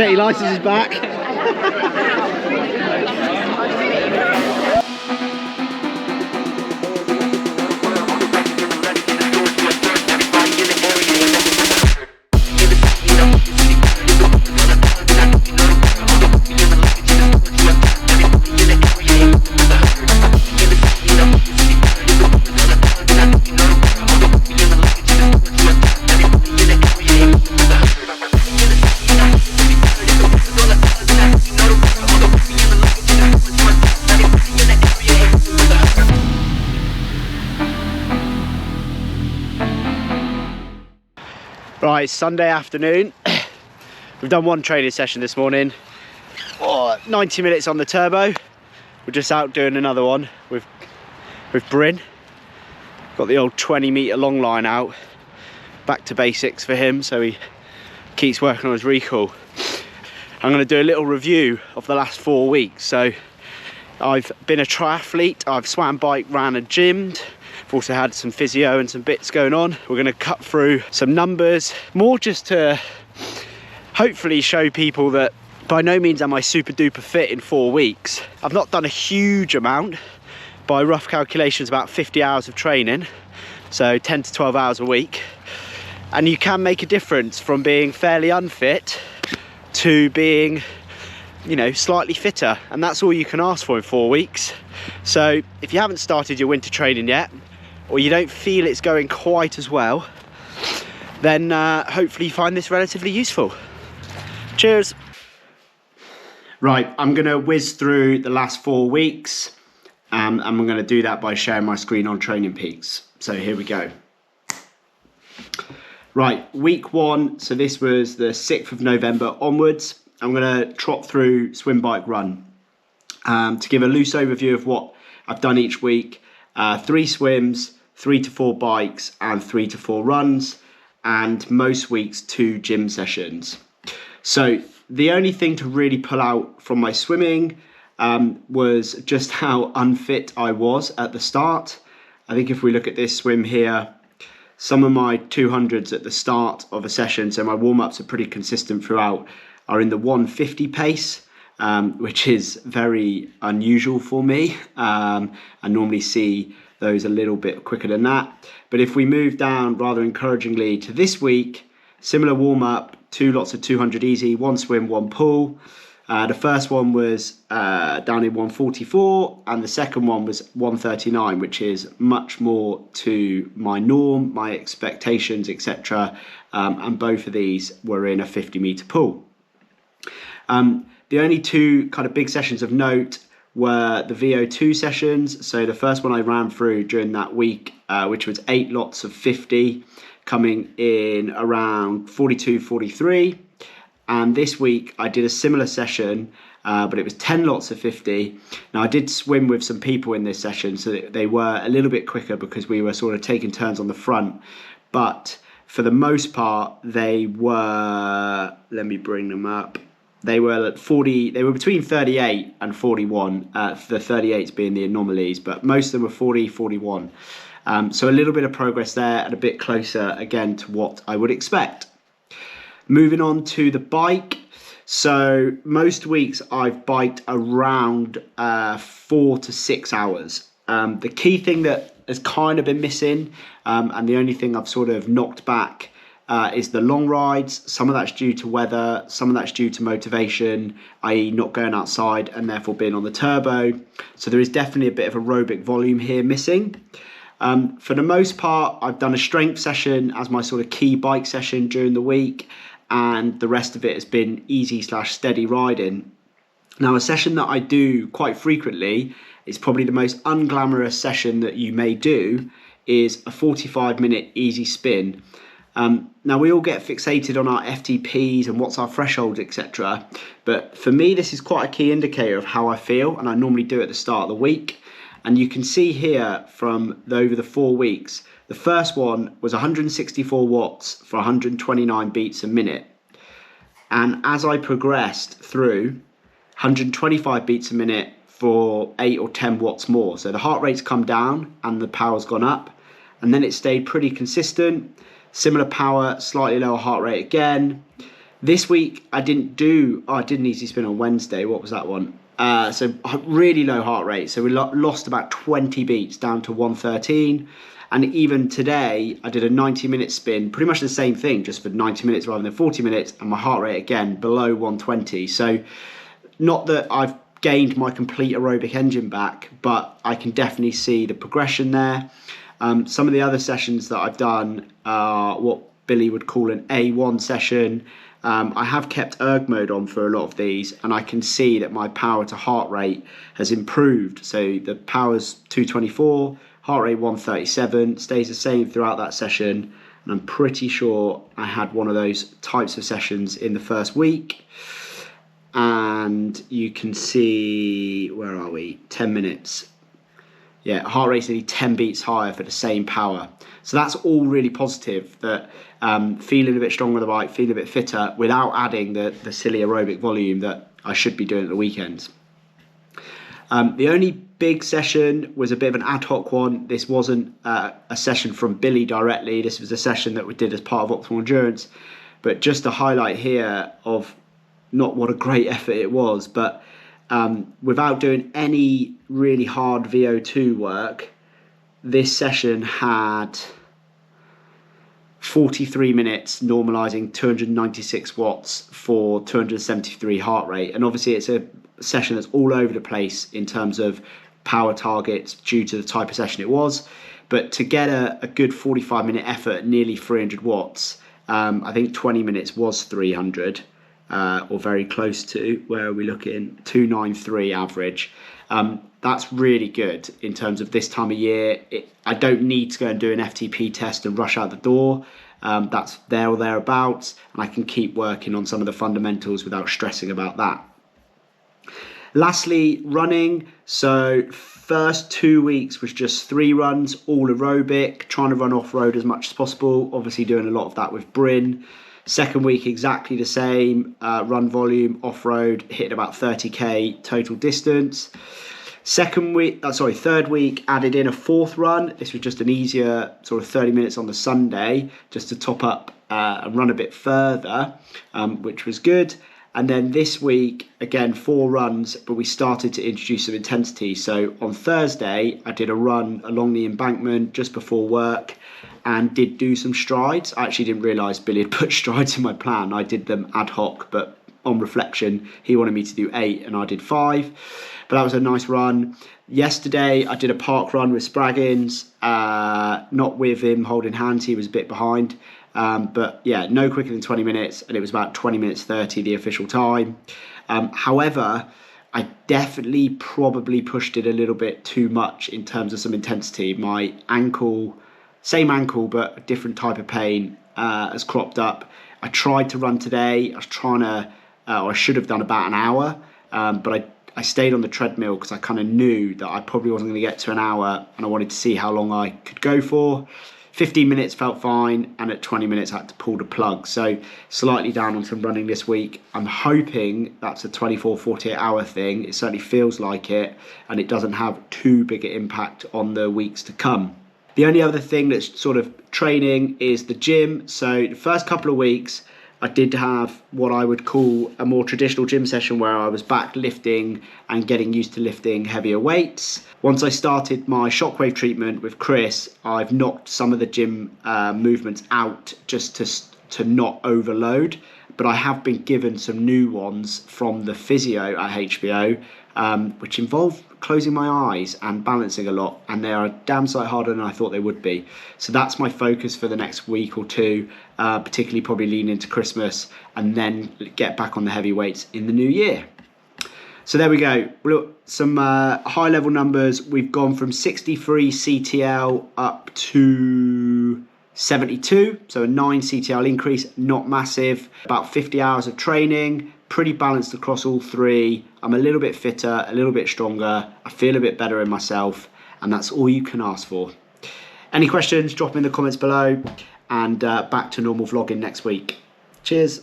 Katie License is back. Right, it's Sunday afternoon. We've done one training session this morning. 90 minutes on the turbo. We're just out doing another one with Bryn. Got the old 20-meter long line out. Back to basics for him, so he keeps working on his recall. I'm going to do a little review of the last 4 weeks. So I've been a triathlete. I've swam, bike, ran and gymmed. I've also had some physio and some bits going on. We're going to cut through some numbers, more just to hopefully show people that by no means am I super duper fit in 4 weeks. I've not done a huge amount. By rough calculations, about 50 hours of training, so 10 to 12 hours a week. And you can make a difference from being fairly unfit to being, you know, slightly fitter, and that's all you can ask for in 4 weeks. So if you haven't started your winter training yet, or you don't feel it's going quite as well, then hopefully you find this relatively useful. Cheers. Right, I'm gonna whiz through the last 4 weeks, and I'm gonna do that by sharing my screen on Training Peaks. So here we go. Right, week 1, so this was the 6th of November onwards. I'm gonna trot through swim, bike, run. To give a loose overview of what I've done each week, 3 swims, 3 to 4 bikes and 3 to 4 runs, and most weeks 2 gym sessions. So the only thing to really pull out from my swimming was just how unfit I was at the start. I think if we look at this swim here, some of my 200s at the start of a session, so my warm-ups are pretty consistent throughout, are in the 150 pace, which is very unusual for me. I normally see those a little bit quicker than that. But if we move down rather encouragingly to this week, similar warm-up, 2 lots of 200 easy, 1 swim, 1 pool. The first one was down in 144, and the second one was 139, which is much more to my norm, my expectations, etc. And both of these were in a 50-meter pool. The only 2 kind of big sessions of note were the VO2 sessions. So the first one I ran through during that week, which was 8 lots of 50, coming in around 42, 43. And this week I did a similar session, but it was 10 lots of 50. Now I did swim with some people in this session, so they were a little bit quicker because we were sort of taking turns on the front. But for the most part, they were, let me bring them up. They were at 40, they were between 38 and 41, the 38s being the anomalies, but most of them were 40, 41. So a little bit of progress there and a bit closer again to what I would expect. Moving on to the bike. So most weeks I've biked around 4 to 6 hours. The key thing that has kind of been missing, and the only thing I've sort of knocked back, is the long rides. Some of that's due to weather, some of that's due to motivation, i.e. not going outside and therefore being on the turbo. So there is definitely a bit of aerobic volume here missing. For the most part, I've done a strength session as my sort of key bike session during the week, and the rest of it has been easy/steady riding. Now, a session that I do quite frequently, it's probably the most unglamorous session that you may do, is a 45-minute easy spin. Now we all get fixated on our FTPs and what's our threshold, etc. But for me, this is quite a key indicator of how I feel, and I normally do it at the start of the week. And you can see here from over the 4 weeks, the first one was 164 watts for 129 beats a minute. And as I progressed through, 125 beats a minute for 8 or 10 watts more. So the heart rate's come down and the power's gone up. And then it stayed pretty consistent. Similar power, slightly lower heart rate again. This week I didn't do, I did an easy spin on Wednesday. What was that one? So really low heart rate. So we lost about 20 beats down to 113. And even today I did a 90-minute spin, pretty much the same thing, just for 90 minutes rather than 40 minutes. And my heart rate again below 120. So not that I've gained my complete aerobic engine back, but I can definitely see the progression there. Some of the other sessions that I've done are what Billy would call an A1 session. I have kept erg mode on for a lot of these, and I can see that my power to heart rate has improved. So the power's 224, heart rate 137, stays the same throughout that session. And I'm pretty sure I had one of those types of sessions in the first week. And you can see, where are we? 10 minutes. Yeah, heart rate's only 10 beats higher for the same power. So that's all really positive, that feeling a bit stronger on the bike, feeling a bit fitter without adding the silly aerobic volume that I should be doing at the weekends. The only big session was a bit of an ad hoc one. This wasn't a session from Billy directly. This was a session that we did as part of Optimal Endurance. But just a highlight here of not what a great effort it was, but without doing any really hard VO2 work, this session had 43 minutes normalizing 296 watts for 273 heart rate. And obviously it's a session that's all over the place in terms of power targets due to the type of session it was. But to get a good 45-minute effort at nearly 300 watts, I think 20 minutes was 300. Or very close to, where are we looking? 293 average. That's really good in terms of this time of year. I don't need to go and do an FTP test and rush out the door. That's there or thereabouts, and I can keep working on some of the fundamentals without stressing about that. Lastly, running. So first 2 weeks was just 3 runs, all aerobic, trying to run off-road as much as possible. Obviously doing a lot of that with Bryn. Second week, exactly the same, run volume, off-road, hitting about 30k total distance. Third week, added in a 4th run. This was just an easier sort of 30 minutes on the Sunday, just to top up and run a bit further, which was good. And then this week, again, 4 runs, but we started to introduce some intensity. So on Thursday, I did a run along the embankment just before work, and did do some strides. I actually didn't realise Billy had put strides in my plan. I did them ad hoc, but on reflection, he wanted me to do 8 and I did 5. But that was a nice run. Yesterday, I did a park run with Spraggins, not with him holding hands, he was a bit behind. But yeah, no quicker than 20 minutes, and it was about 20 minutes 30, the official time. However, I definitely probably pushed it a little bit too much in terms of some intensity. My ankle, same ankle, but a different type of pain has cropped up. I tried to run today. I was trying to, or I should have done about an hour, but I stayed on the treadmill because I kind of knew that I probably wasn't going to get to an hour, and I wanted to see how long I could go for. 15 minutes felt fine, and at 20 minutes I had to pull the plug. So slightly down on some running this week. I'm hoping that's a 24, 48 hour thing. It certainly feels like it, and it doesn't have too big an impact on the weeks to come. The only other thing that's sort of training is the gym. So the first couple of weeks, I did have what I would call a more traditional gym session where I was back lifting and getting used to lifting heavier weights. Once I started my shockwave treatment with Chris, I've knocked some of the gym movements out just to not overload. But I have been given some new ones from the physio at HBO, which involve closing my eyes and balancing a lot, and they are a damn sight harder than I thought they would be. So that's my focus for the next week or two, particularly probably lean into Christmas, and then get back on the heavy weights in the new year. So there we go. Look, some high level numbers. We've gone from 63 CTL up to 72, so a 9 CTL increase, not massive. About 50 hours of training, pretty balanced across all 3. I'm a little bit fitter, a little bit stronger. I feel a bit better in myself, and that's all you can ask for. Any questions, drop them in the comments below, and back to normal vlogging next week. Cheers.